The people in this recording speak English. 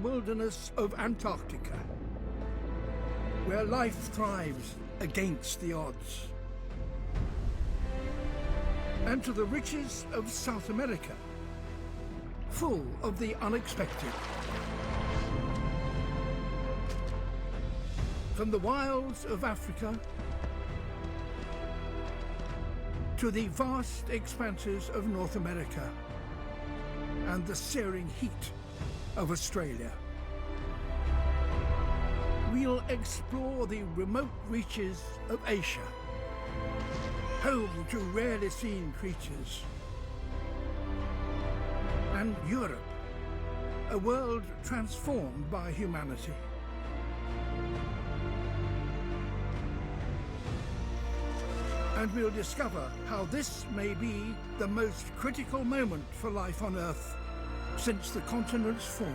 wilderness of Antarctica, where life thrives against the odds, and to the riches of South America, full of the unexpected. From the wilds of Africa to the vast expanses of North America and the searing heat of Australia. We'll explore the remote reaches of Asia, home to rarely seen creatures, and Europe, a world transformed by humanity. And we'll discover how this may be the most critical moment for life on Earth since the continents formed.